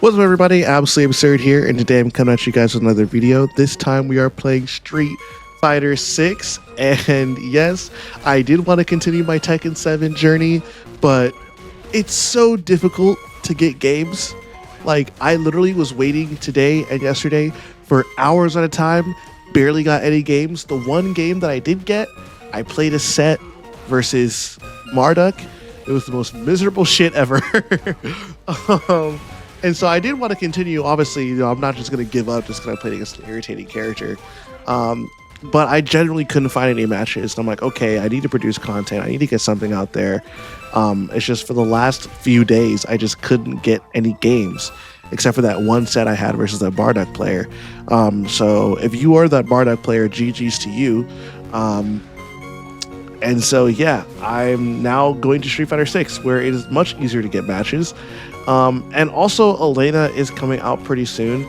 What's up, everybody? Absolutely Absurd here, and today I'm coming at you guys with another video. This time we are playing Street Fighter 6, and yes, I did want to continue my Tekken 7 journey, but it's so difficult to get games. Like, I literally was waiting today and yesterday for hours at a time, barely got any games. The one game that I did get, I played a set versus Marduk. It was the most miserable shit ever. um, and so I did want to continue. Obviously, I'm not just going to give up just because I played against an irritating character. But I generally couldn't find any matches. I'm like, okay, I need to produce content. I need to get something out there. It's just for the last few days, I just couldn't get any games, except for that one set I had versus that Bardock player. So if you are that Bardock player, GG's to you. And so, yeah, I'm now going to Street Fighter 6, where it is much easier to get matches. And also, Elena is coming out pretty soon,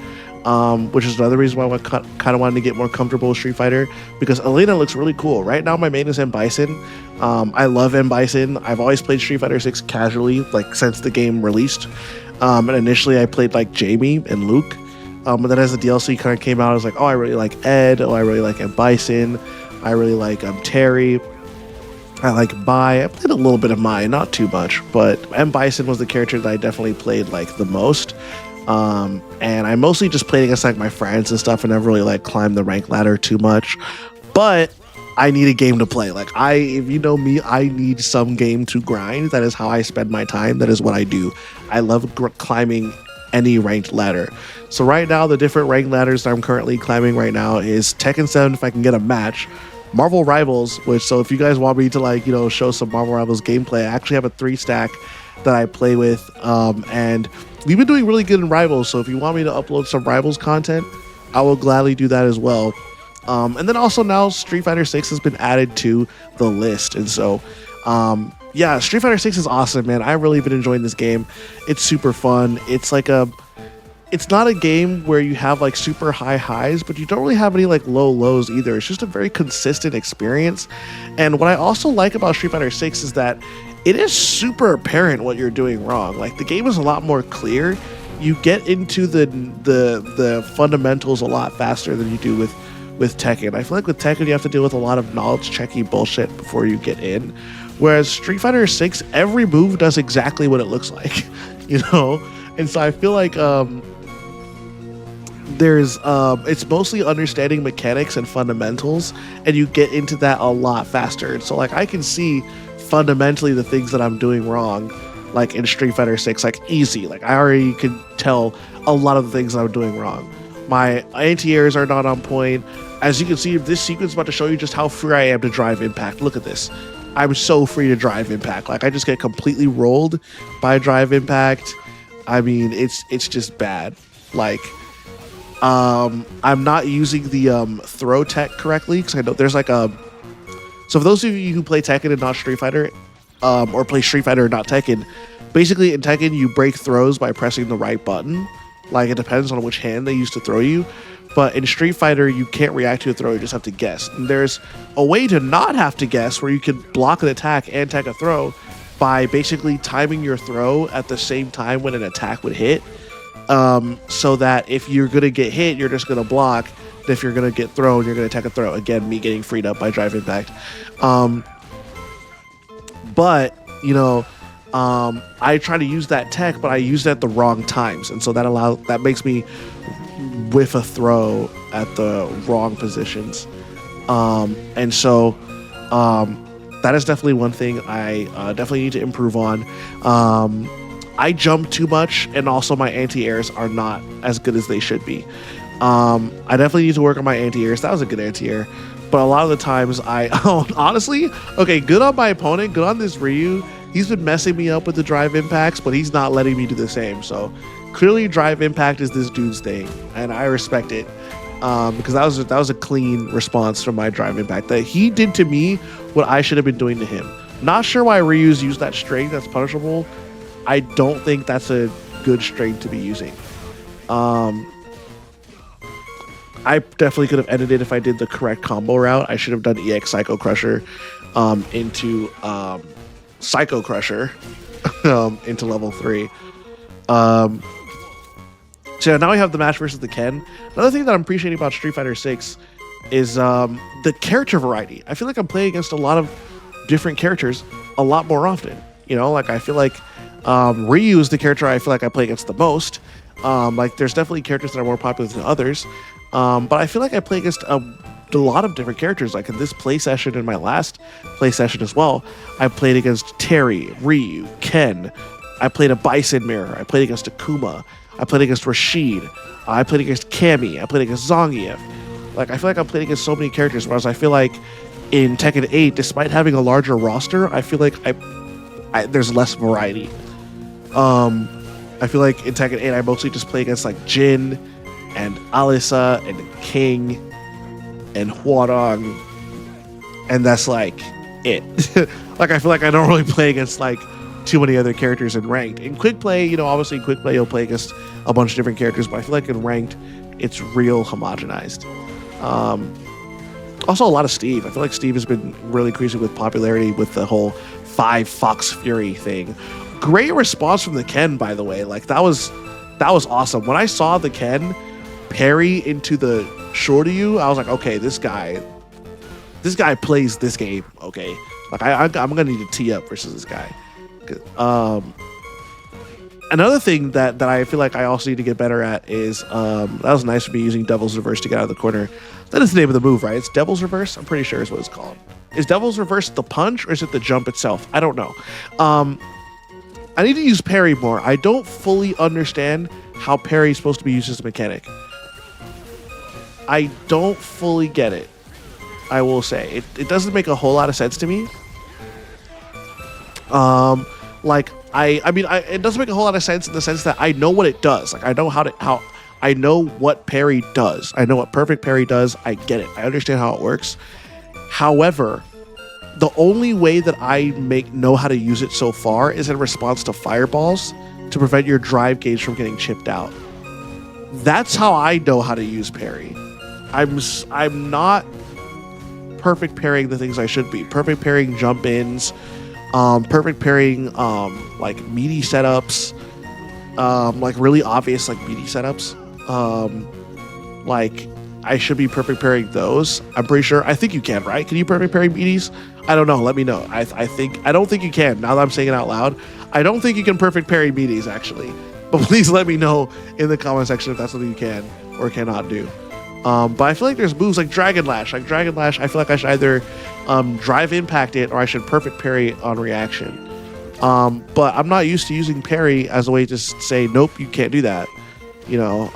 which is another reason why I kind of wanted to get more comfortable with Street Fighter, because Elena looks really cool. Right now, my main is M. Bison. I love M. Bison. I've always played Street Fighter 6 casually, like, since the game released. And initially, I played, like, Jamie and Luke. And then as the DLC kind of came out, I was like, oh, I really like Ed. Oh, I really like M. Bison. I really like Terry. I like Bai. I played a little bit of Mai, not too much, but M. Bison was the character that I definitely played like the most. And I mostly just played against like my friends and stuff, and never really like climbed the rank ladder too much. But I need a game to play. Like if you know me, I need some game to grind. That is how I spend my time. That is what I do. I love climbing any ranked ladder. So right now, the different ranked ladders that I'm currently climbing right now is Tekken 7 if I can get a match. Marvel Rivals, so if you guys want me to like, show some Marvel Rivals gameplay, I actually have a 3-stack that I play with, and we've been doing really good in Rivals, so if you want me to upload some Rivals content, I will gladly do that as well. And then also now Street Fighter 6 has been added to the list, and so, yeah, Street Fighter 6 is awesome, man. I've really been enjoying this game. It's super fun. It's not a game where you have like super high highs, but you don't really have any like low lows either. It's just a very consistent experience. And what I also like about Street Fighter 6 is that it is super apparent what you're doing wrong. Like the game is a lot more clear. You get into the fundamentals a lot faster than you do with Tekken. I feel like with Tekken you have to deal with a lot of knowledge checky bullshit before you get in. Whereas Street Fighter 6, every move does exactly what it looks like, And so I feel like it's mostly understanding mechanics and fundamentals, and you get into that a lot faster. And so like I can see fundamentally the things that I'm doing wrong, like in Street Fighter 6, like easy. Like I already can tell a lot of the things that I'm doing wrong. My anti-airs are not on point. As you can see, this sequence is about to show you just how free I am to drive impact. Look at this. I'm so free to drive impact. Like I just get completely rolled by drive impact. I mean, it's just bad. Like I'm not using the throw tech correctly, because I know there's like so for those of you who play Tekken and not Street Fighter, or play Street Fighter and not Tekken, basically in Tekken you break throws by pressing the right button. Like it depends on which hand they use to throw you, but in Street Fighter you can't react to a throw, you just have to guess. And there's a way to not have to guess, where you can block an attack and tech a throw by basically timing your throw at the same time when an attack would hit. So that if you're going to get hit, you're just going to block. If you're going to get thrown, you're going to take a throw. Again, me getting freed up by drive impact. But, I try to use that tech, but I use it at the wrong times. And so that makes me whiff a throw at the wrong positions. And so, that is definitely one thing I definitely need to improve on. I jump too much, and also my anti-airs are not as good as they should be. I definitely need to work on my anti-airs. That was a good anti-air. But a lot of the times honestly, okay, good on my opponent, good on this Ryu. He's been messing me up with the drive impacts, but he's not letting me do the same. So clearly drive impact is this dude's thing, and I respect it. Because that was a clean response from my drive impact. That he did to me what I should have been doing to him. Not sure why Ryu's used that string that's punishable. I don't think that's a good string to be using. I definitely could have ended it if I did the correct combo route. I should have done EX Psycho Crusher into Psycho Crusher into level 3. So now we have the match versus the Ken. Another thing that I'm appreciating about Street Fighter 6 is the character variety. I feel like I'm playing against a lot of different characters a lot more often. You know, like I feel like Ryu is the character I feel like I play against the most. Like there's definitely characters that are more popular than others. But I feel like I play against a lot of different characters. Like in this play session and my last play session as well, I played against Terry, Ryu, Ken. I played a Bison mirror. I played against Akuma. I played against Rashid. I played against Cammy. I played against Zangief. Like I feel like I'm playing against so many characters, whereas I feel like in Tekken 8, despite having a larger roster, I feel like there's less variety. I feel like in Tekken 8, I mostly just play against like Jin and Alisa and King and Huarong, and that's like it. Like I feel like I don't really play against like too many other characters in ranked. In quick play, you know, obviously in quick play you'll play against a bunch of different characters, but I feel like in ranked it's real homogenized. Also a lot of Steve. I feel like Steve has been really increasing with popularity with the whole 5 Fox Fury thing. Great response from the Ken, by the way. Like that was awesome. When I saw the Ken parry into the Shoryu, I was like, okay, this guy plays this game. Okay, like I'm gonna need to tee up versus this guy. Another thing that I feel like I also need to get better at is that was nice for me using Devil's Reverse to get out of the corner. That is the name of the move, right? It's Devil's Reverse. I'm pretty sure is what it's called. Is Devil's Reverse the punch or is it the jump itself? I don't know. I need to use parry more. I don't fully understand how parry is supposed to be used as a mechanic. I don't fully get it. I will say it doesn't make a whole lot of sense to me. Like I mean, it doesn't make a whole lot of sense in the sense that I know what it does. Like I know how I know what parry does. I know what perfect parry does. I get it. I understand how it works. However, the only way that I know how to use it so far is in response to fireballs to prevent your drive gauge from getting chipped out. That's how I know how to use parry. I'm not perfect parrying the things I should be. Perfect parrying jump ins, perfect parrying like meaty setups, like really obvious like meaty setups. Like I should be perfect parrying those. I'm pretty sure. I think you can, right? Can you perfect parry meaties? I don't know. Let me know. I don't think you can. Now that I'm saying it out loud, I don't think you can perfect parry meaties actually. But please let me know in the comment section if that's something you can or cannot do. But I feel like there's moves like Dragon Lash. Like Dragon Lash, I feel like I should either drive impact it or I should perfect parry on reaction. But I'm not used to using parry as a way to say, nope, you can't do that. You know,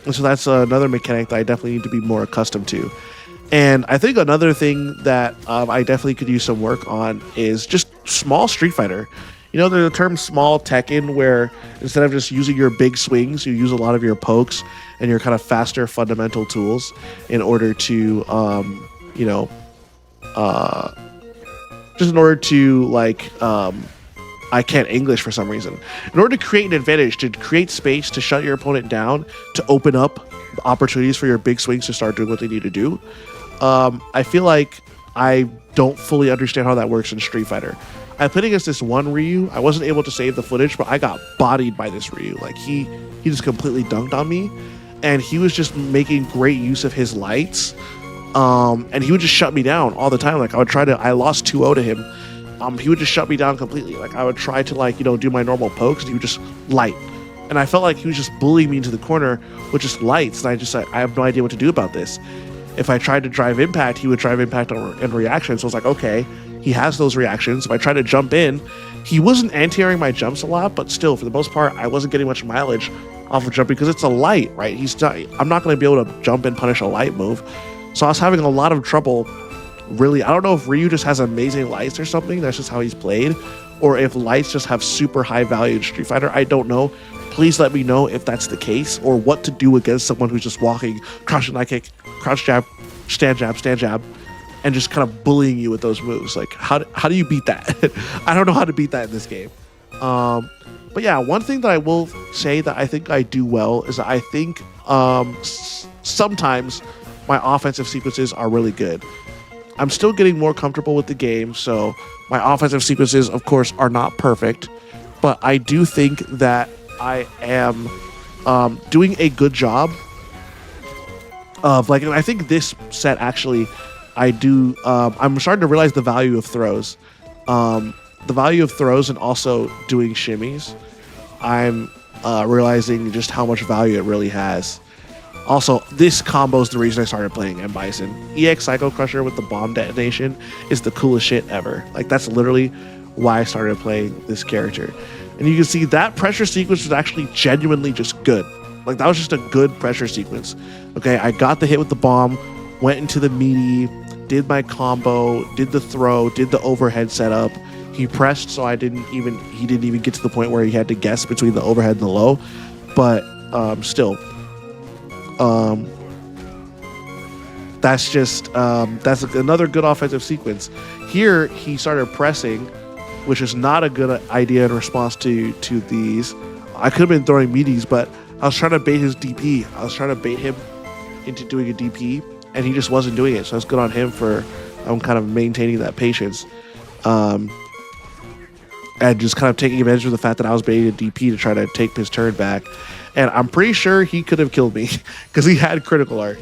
so that's another mechanic that I definitely need to be more accustomed to. And I think another thing that I definitely could use some work on is just small Street Fighter. You know, there's the term small Tekken where instead of just using your big swings, you use a lot of your pokes and your kind of faster fundamental tools in order to, you know, just in order to like, I can't English for some reason. In order to create an advantage, to create space, to shut your opponent down, to open up opportunities for your big swings to start doing what they need to do. I feel like I don't fully understand how that works in Street Fighter. I played against this one Ryu. I wasn't able to save the footage, but I got bodied by this Ryu. Like he just completely dunked on me, and he was just making great use of his lights. And he would just shut me down all the time. Like I lost 2-0 to him. He would just shut me down completely. Like I would try to like, you know, do my normal pokes and he would just light. And I felt like he was just bullying me into the corner with just lights. And I have no idea what to do about this. If I tried to drive impact, he would drive impact in reaction. So I was like, okay, he has those reactions. If I tried to jump in, he wasn't anti-airing my jumps a lot, but still, for the most part, I wasn't getting much mileage off of jumping because it's a light, right? I'm not going to be able to jump and punish a light move. So I was having a lot of trouble. Really, I don't know if Ryu just has amazing lights or something. That's just how he's played. Or if lights just have super high value in Street Fighter. I don't know. Please let me know if that's the case or what to do against someone who's just walking, crouching light kick, crouch jab, stand jab, and just kind of bullying you with those moves. Like, how do you beat that? I don't know how to beat that in this game. But yeah, one thing that I will say that I think I do well is that I think sometimes my offensive sequences are really good. I'm still getting more comfortable with the game, so my offensive sequences, of course, are not perfect, but I do think that I am doing a good job of like, and I think this set actually, I do. I'm starting to realize the value of throws, the value of throws, and also doing shimmies. I'm realizing just how much value it really has. Also, this combo is the reason I started playing M Bison. EX Psycho Crusher with the bomb detonation is the coolest shit ever. Like that's literally why I started playing this character. And you can see that pressure sequence was actually genuinely just good. Like that was just a good pressure sequence. Okay, I got the hit with the bomb, went into the meaty, did my combo, did the throw, did the overhead setup. He pressed, so he didn't even get to the point where he had to guess between the overhead and the low. But still, that's just that's another good offensive sequence. Here he started pressing, which is not a good idea in response to these. I could have been throwing meaties, but I was trying to bait his DP. I was trying to bait him into doing a DP, and he just wasn't doing it. So it's good on him for kind of maintaining that patience, and just kind of taking advantage of the fact that I was baiting a DP to try to take his turn back. And I'm pretty sure he could have killed me because he had critical art.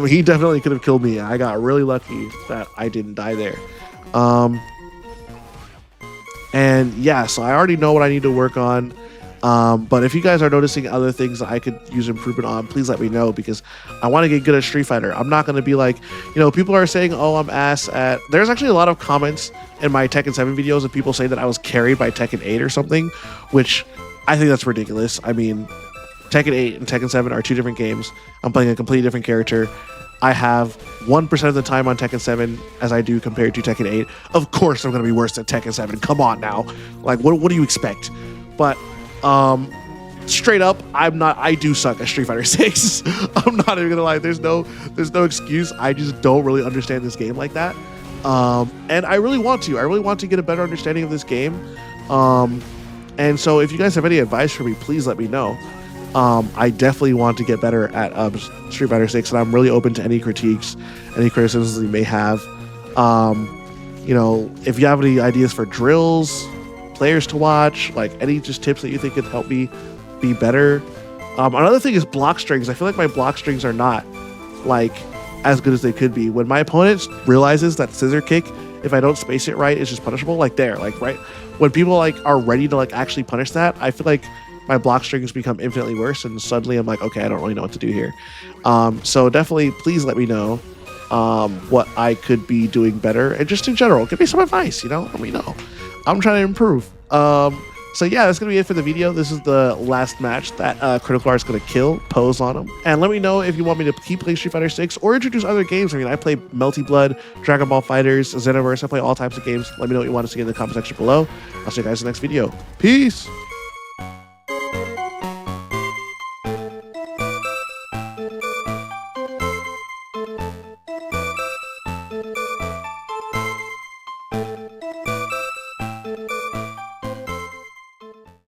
He definitely could have killed me. I got really lucky that I didn't die there. And yeah, so I already know what I need to work on. But if you guys are noticing other things that I could use improvement on, please let me know because I want to get good at Street Fighter. I'm not going to be like, people are saying, oh, I'm ass at... There's actually a lot of comments in my Tekken 7 videos of people saying that I was carried by Tekken 8 or something, which I think that's ridiculous. I mean, Tekken 8 and Tekken 7 are two different games. I'm playing a completely different character. I have 1% of the time on Tekken 7 as I do compared to Tekken 8. Of course I'm going to be worse at Tekken 7. Come on now. Like, what do you expect? But... straight up, I do suck at Street Fighter 6. I'm not even gonna lie, there's no excuse. I just don't really understand this game like that. And I really want to get a better understanding of this game. And so if you guys have any advice for me, please let me know. I definitely want to get better at Street Fighter 6, and I'm really open to any critiques, any criticisms you may have. If you have any ideas for drills, players to watch, like any just tips that you think could help me be better. Another thing is block strings. I feel like my block strings are not like as good as they could be. When my opponent realizes that scissor kick, if I don't space it right, is just punishable. Like there, like right when people like are ready to like actually punish that, I feel like my block strings become infinitely worse, and suddenly I'm like, okay, I don't really know what to do here. So definitely, please let me know what I could be doing better, and just in general, give me some advice. Let me know. I'm trying to improve. So yeah, that's going to be it for the video. This is the last match that Critical Art is going to kill, pose on him. And let me know if you want me to keep playing Street Fighter 6 or introduce other games. I mean, I play Melty Blood, Dragon Ball FighterZ, Xenoverse. I play all types of games. Let me know what you want to see in the comment section below. I'll see you guys in the next video. Peace!